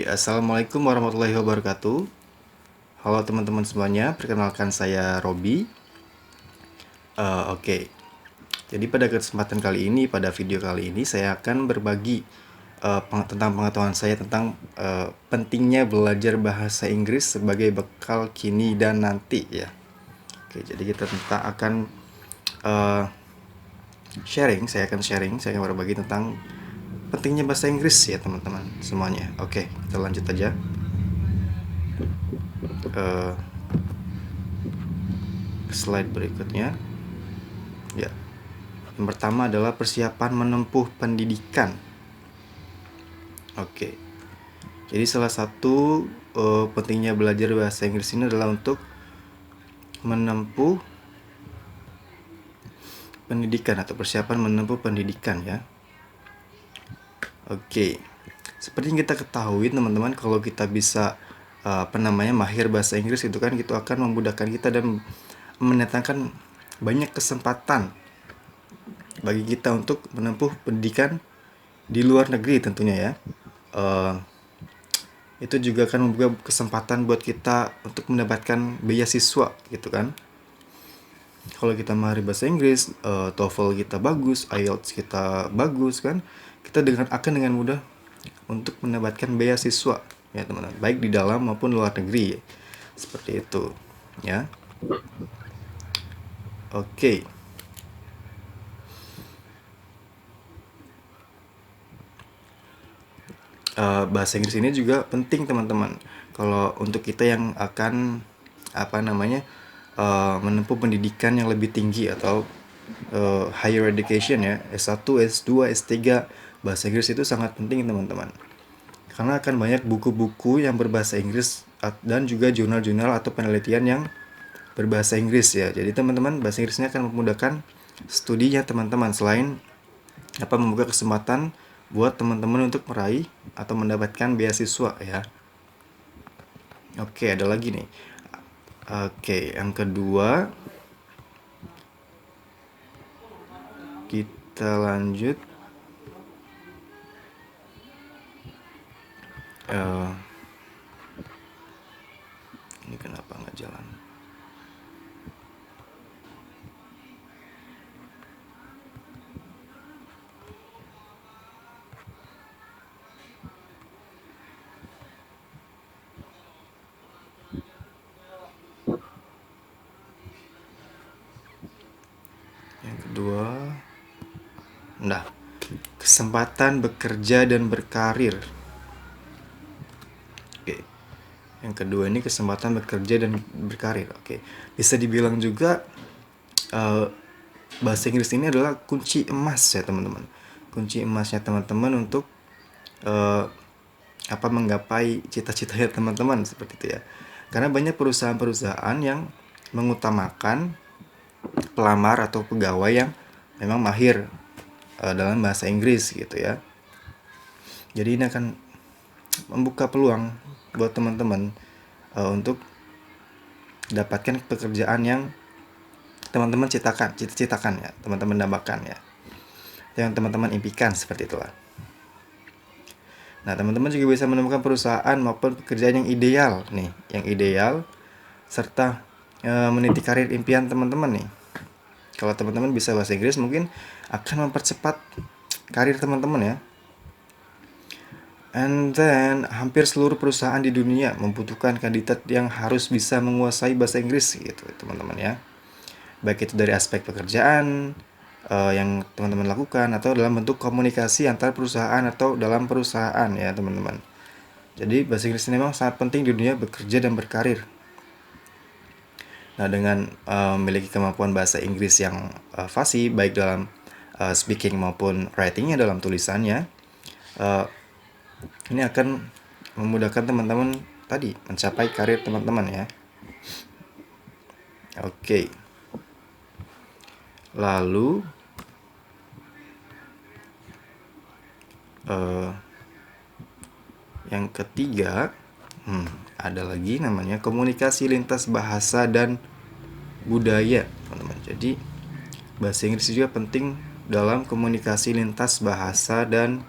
Assalamualaikum warahmatullahi wabarakatuh. Halo teman-teman semuanya, perkenalkan saya Robi. Oke, jadi pada kesempatan kali ini, pada video kali ini, saya akan berbagi tentang pengetahuan saya tentang pentingnya belajar bahasa Inggris sebagai bekal kini dan nanti ya. Oke, jadi kita akan uh, saya akan berbagi tentang pentingnya bahasa Inggris ya teman-teman semuanya. Oke, kita lanjut aja. Slide berikutnya. Ya. Yang pertama adalah persiapan menempuh pendidikan. Oke. Jadi salah satu pentingnya belajar bahasa Inggris ini adalah untuk menempuh pendidikan atau persiapan menempuh pendidikan ya. Oke. Seperti yang kita ketahui teman-teman, kalau kita bisa mahir bahasa Inggris itu kan itu akan memudahkan kita dan mendatangkan banyak kesempatan bagi kita untuk menempuh pendidikan di luar negeri tentunya ya. Itu juga akan membuka kesempatan buat kita untuk mendapatkan beasiswa gitu kan. Kalau kita mahir bahasa Inggris, TOEFL kita bagus, IELTS kita bagus kan, kita akan dengan mudah untuk mendapatkan beasiswa ya teman-teman, baik di dalam maupun luar negeri seperti itu ya. Oke. Bahasa Inggris ini juga penting teman-teman kalau untuk kita yang akan menempuh pendidikan yang lebih tinggi atau higher education ya, S1, S2, S3. Bahasa Inggris itu sangat penting teman-teman, karena akan banyak buku-buku yang berbahasa Inggris dan juga jurnal-jurnal atau penelitian yang berbahasa Inggris ya. Jadi teman-teman, bahasa Inggrisnya akan memudahkan studinya teman-teman, selain membuka kesempatan buat teman-teman untuk meraih atau mendapatkan beasiswa ya. Oke, ada lagi nih. Oke, yang kedua kita lanjut. Ini kenapa nggak jalan? Yang kedua, kesempatan bekerja dan berkarir. Oke. Yang kedua ini kesempatan bekerja dan berkarir. Oke. Bisa dibilang juga bahasa Inggris ini adalah kunci emas ya teman-teman. Kunci emasnya teman-teman untuk menggapai cita-citanya teman-teman seperti itu ya. Karena banyak perusahaan-perusahaan yang mengutamakan pelamar atau pegawai yang memang mahir dalam bahasa Inggris gitu ya. Jadi ini akan membuka peluang buat teman-teman untuk dapatkan pekerjaan yang teman-teman cita-citakan ya, teman-teman dambakan ya, yang teman-teman impikan, seperti itulah. Nah, teman-teman juga bisa menemukan perusahaan maupun pekerjaan yang ideal nih, yang ideal serta meniti karir impian teman-teman nih. Kalau teman-teman bisa bahasa Inggris, mungkin akan mempercepat karir teman-teman ya. And then, hampir seluruh perusahaan di dunia membutuhkan kandidat yang harus bisa menguasai bahasa Inggris gitu, teman-teman ya. Baik itu dari aspek pekerjaan yang teman-teman lakukan, atau dalam bentuk komunikasi antar perusahaan atau dalam perusahaan ya, teman-teman. Jadi, bahasa Inggris ini memang sangat penting di dunia bekerja dan berkarir. Nah, dengan memiliki kemampuan bahasa Inggris yang fasih, baik dalam speaking maupun writingnya dalam tulisannya, ini akan memudahkan teman-teman tadi mencapai karir teman-teman ya. Oke. Lalu yang ketiga, ada lagi namanya komunikasi lintas bahasa dan budaya, teman-teman. Jadi bahasa Inggris juga penting dalam komunikasi lintas bahasa dan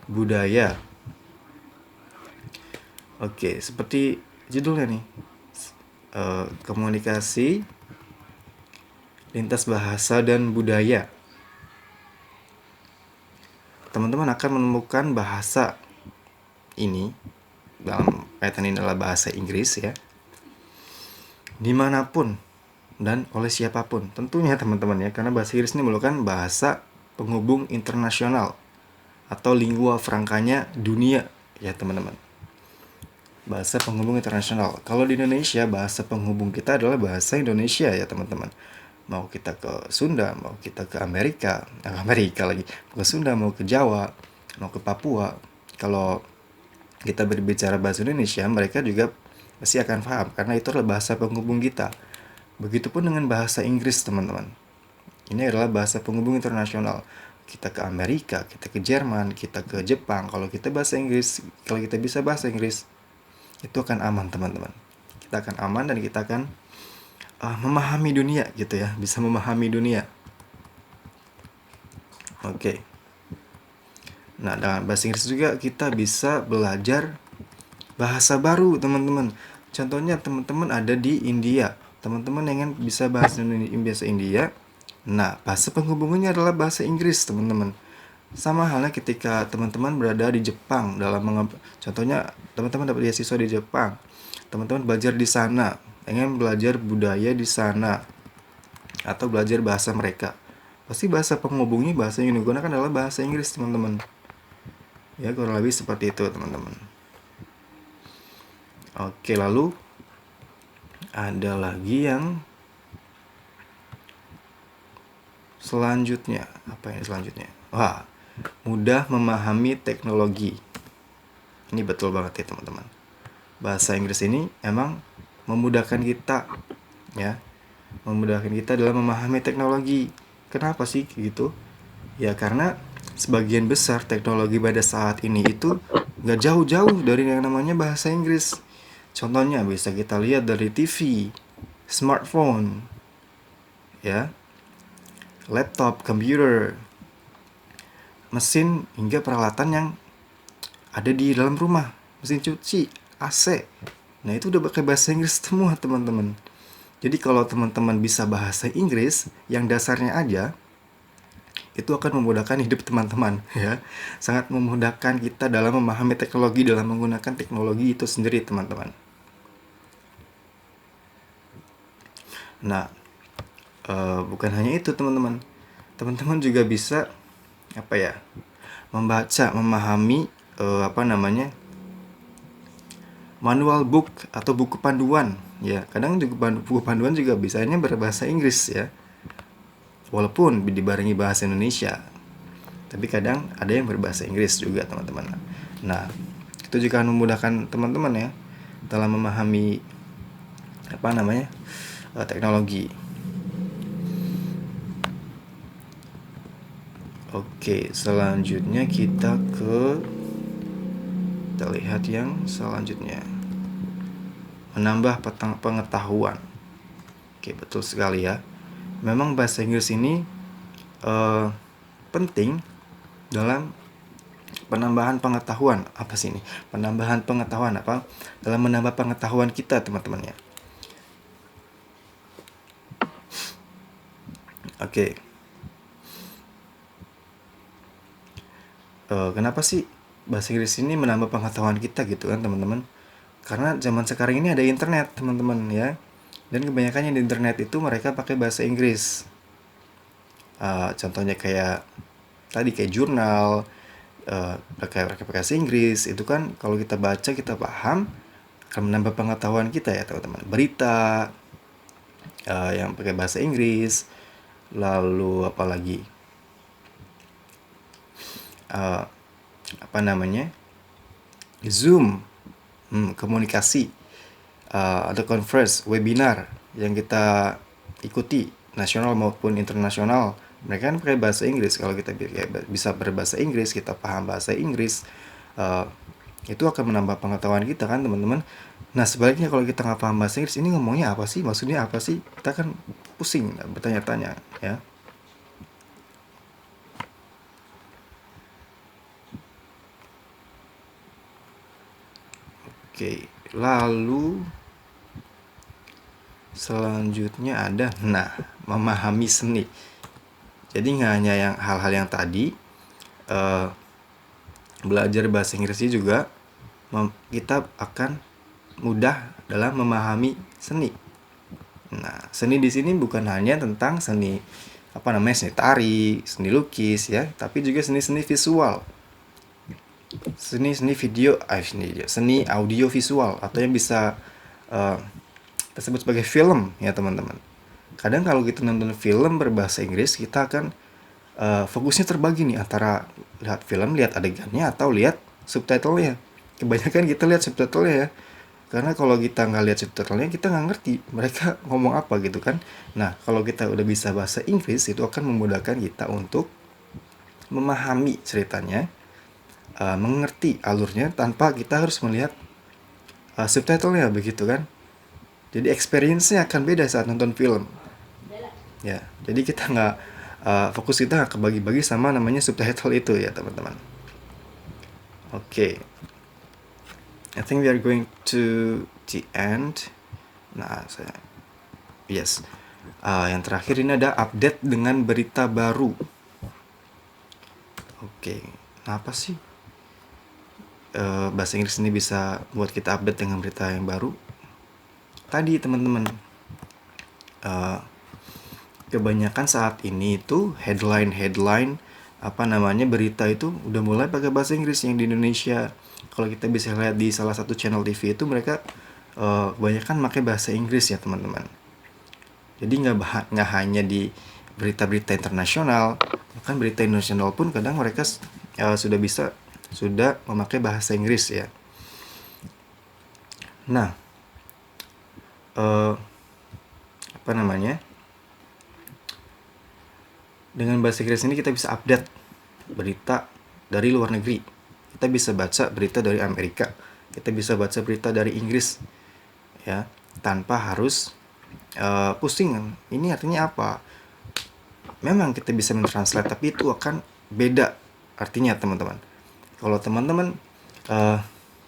budaya. Oke, seperti judulnya nih, komunikasi lintas bahasa dan budaya. Teman-teman akan menemukan bahasa ini, dalam kaitan ini adalah bahasa Inggris ya, dimanapun dan oleh siapapun. Tentunya teman-teman ya, karena bahasa Inggris ini merupakan bahasa penghubung internasional atau lingua francanya dunia ya teman-teman. Bahasa penghubung internasional. Kalau di Indonesia, bahasa penghubung kita adalah bahasa Indonesia ya teman-teman. Mau kita ke Sunda, mau kita ke Amerika lagi, mau ke Sunda, mau ke Jawa, mau ke Papua, kalau kita berbicara bahasa Indonesia, mereka juga pasti akan paham karena itu adalah bahasa penghubung kita. Begitupun dengan bahasa Inggris teman-teman. Ini adalah bahasa penghubung internasional. Kita ke Amerika, kita ke Jerman, kita ke Jepang, kalau kita bahasa Inggris, kalau kita bisa bahasa Inggris, itu akan aman teman-teman. Kita akan aman dan kita akan memahami dunia gitu ya, bisa memahami dunia. Oke. Nah, dengan bahasa Inggris juga kita bisa belajar bahasa baru teman-teman. Contohnya teman-teman ada di India, teman-teman ingin bisa bahasa India. Nah, bahasa penghubungannya adalah bahasa Inggris teman-teman. Sama halnya ketika teman-teman berada di Jepang, contohnya teman-teman dapat beasiswa di Jepang, teman-teman belajar di sana, ingin belajar budaya di sana atau belajar bahasa mereka, pasti bahasa penghubungnya, bahasa yang digunakan adalah bahasa Inggris teman-teman. Ya, kurang lebih seperti itu teman-teman. Oke, lalu ada lagi yang selanjutnya. Apa yang selanjutnya? Wah, mudah memahami teknologi. Ini betul banget ya teman-teman. Bahasa Inggris ini emang memudahkan kita ya, memudahkan kita dalam memahami teknologi. Kenapa sih gitu? Ya karena sebagian besar teknologi pada saat ini itu gak jauh-jauh dari yang namanya bahasa Inggris. Contohnya bisa kita lihat dari TV, smartphone, ya, laptop, komputer, mesin, hingga peralatan yang ada di dalam rumah, mesin cuci, AC. Nah itu udah pakai bahasa Inggris semua teman-teman. Jadi kalau teman-teman bisa bahasa Inggris yang dasarnya aja, itu akan memudahkan hidup teman-teman ya. Sangat memudahkan kita dalam memahami teknologi, dalam menggunakan teknologi itu sendiri teman-teman. Nah, bukan hanya itu teman-teman. Teman-teman juga bisa apa ya? Membaca, memahami manual book atau buku panduan ya. Kadang juga buku panduan juga bisanya berbahasa Inggris ya, walaupun dibarengi bahasa Indonesia, tapi kadang ada yang berbahasa Inggris juga teman-teman. Nah, itu juga akan memudahkan teman-teman ya dalam memahami teknologi. Oke, selanjutnya kita lihat yang selanjutnya, menambah pengetahuan. Oke, betul sekali ya. Memang bahasa Inggris ini penting dalam penambahan pengetahuan. Apa sih ini? Penambahan pengetahuan apa? Dalam menambah pengetahuan kita, teman-teman ya. Oke. Kenapa sih bahasa Inggris ini menambah pengetahuan kita gitu kan, teman-teman? Karena zaman sekarang ini ada internet, teman-teman ya. Dan kebanyakannya di internet itu mereka pakai bahasa Inggris. Contohnya kayak tadi kayak jurnal, pakai bahasa Inggris itu kan, kalau kita baca kita paham, akan menambah pengetahuan kita ya teman-teman. Berita yang pakai bahasa Inggris, lalu apalagi Zoom, komunikasi, atau conference, webinar yang kita ikuti, nasional maupun internasional, mereka kan pakai bahasa Inggris. Kalau kita bisa berbahasa Inggris, kita paham bahasa Inggris, itu akan menambah pengetahuan kita kan teman-teman. Nah sebaliknya kalau kita nggak paham bahasa Inggris, ini ngomongnya apa sih, maksudnya apa sih, kita kan pusing bertanya-tanya ya. Oke, lalu selanjutnya ada memahami seni. Jadi nggak hanya yang hal-hal yang tadi, belajar bahasa Inggris juga kita akan mudah dalam memahami seni. Nah, seni di sini bukan hanya tentang seni seni tari, seni lukis ya, tapi juga seni-seni visual. Seni video, seni audio visual atau yang bisa kita sebut sebagai film ya teman-teman. Kadang kalau kita nonton film berbahasa Inggris, kita akan fokusnya terbagi nih antara lihat film, lihat adegannya, atau lihat subtitlenya. Kebanyakan kita lihat subtitlenya ya, karena kalau kita nggak lihat subtitlenya, kita nggak ngerti mereka ngomong apa gitu kan. Nah, kalau kita udah bisa bahasa Inggris, itu akan memudahkan kita untuk memahami ceritanya, mengerti alurnya tanpa kita harus melihat subtitlenya begitu kan. Jadi experience-nya akan beda saat nonton film. Ya, jadi kita nggak fokus kita nggak kebagi-bagi sama namanya subtitle itu ya teman-teman. Oke. I think we are going to the end. Nah, yang terakhir ini ada update dengan berita baru. Oke, apa sih bahasa Inggris ini bisa buat kita update dengan berita yang baru? Tadi teman-teman, kebanyakan saat ini itu headline berita itu udah mulai pakai bahasa Inggris yang di Indonesia. Kalau kita bisa lihat di salah satu channel TV itu mereka kebanyakan pakai bahasa Inggris ya teman-teman. Jadi nggak hanya di berita-berita internasional, bahkan berita internasional pun kadang mereka sudah memakai bahasa Inggris ya. Nah, dengan bahasa Inggris ini kita bisa update berita dari luar negeri. Kita bisa baca berita dari Amerika, kita bisa baca berita dari Inggris ya, tanpa harus pusing ini artinya apa. Memang kita bisa mentranslate, tapi itu akan beda artinya teman-teman. Kalau teman-teman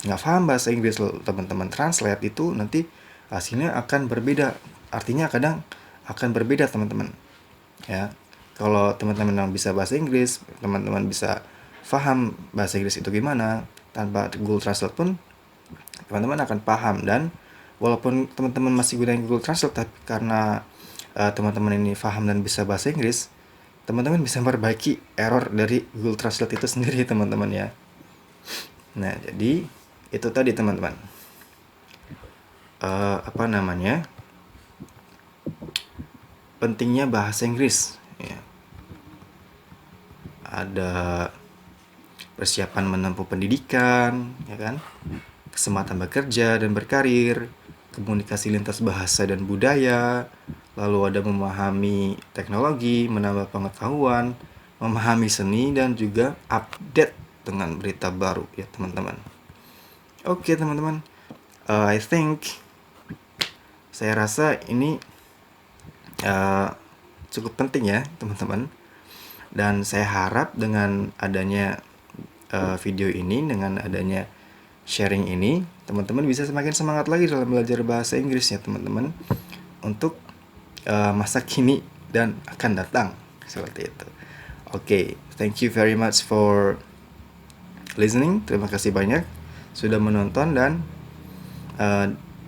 nggak paham bahasa Inggris, teman-teman translate, itu nanti hasilnya akan berbeda, artinya kadang akan berbeda teman-teman ya. Kalau teman-teman yang bisa bahasa Inggris, teman-teman bisa paham bahasa Inggris itu gimana, tanpa Google Translate pun teman-teman akan paham. Dan walaupun teman-teman masih gunain Google Translate, tapi karena teman-teman ini paham dan bisa bahasa Inggris, teman-teman bisa memperbaiki error dari Google Translate itu sendiri teman-teman ya. Nah, jadi itu tadi teman-teman, pentingnya bahasa Inggris ya. Ada persiapan menempuh pendidikan ya kan, kesempatan bekerja dan berkarir, komunikasi lintas bahasa dan budaya, lalu ada memahami teknologi, menambah pengetahuan, memahami seni, dan juga update dengan berita baru ya teman-teman. Oke teman-teman, saya rasa ini cukup penting ya teman-teman. Dan saya harap dengan adanya video ini, dengan adanya sharing ini, teman-teman bisa semakin semangat lagi dalam belajar bahasa Inggris ya teman-teman, untuk masa kini dan akan datang, seperti itu. Oke, thank you very much for listening. Terima kasih banyak sudah menonton, dan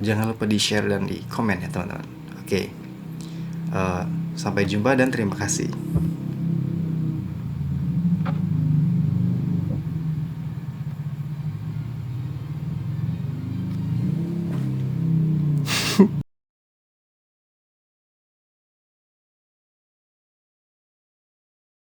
jangan lupa di share dan di komen ya teman-teman. Oke, sampai jumpa dan terima kasih.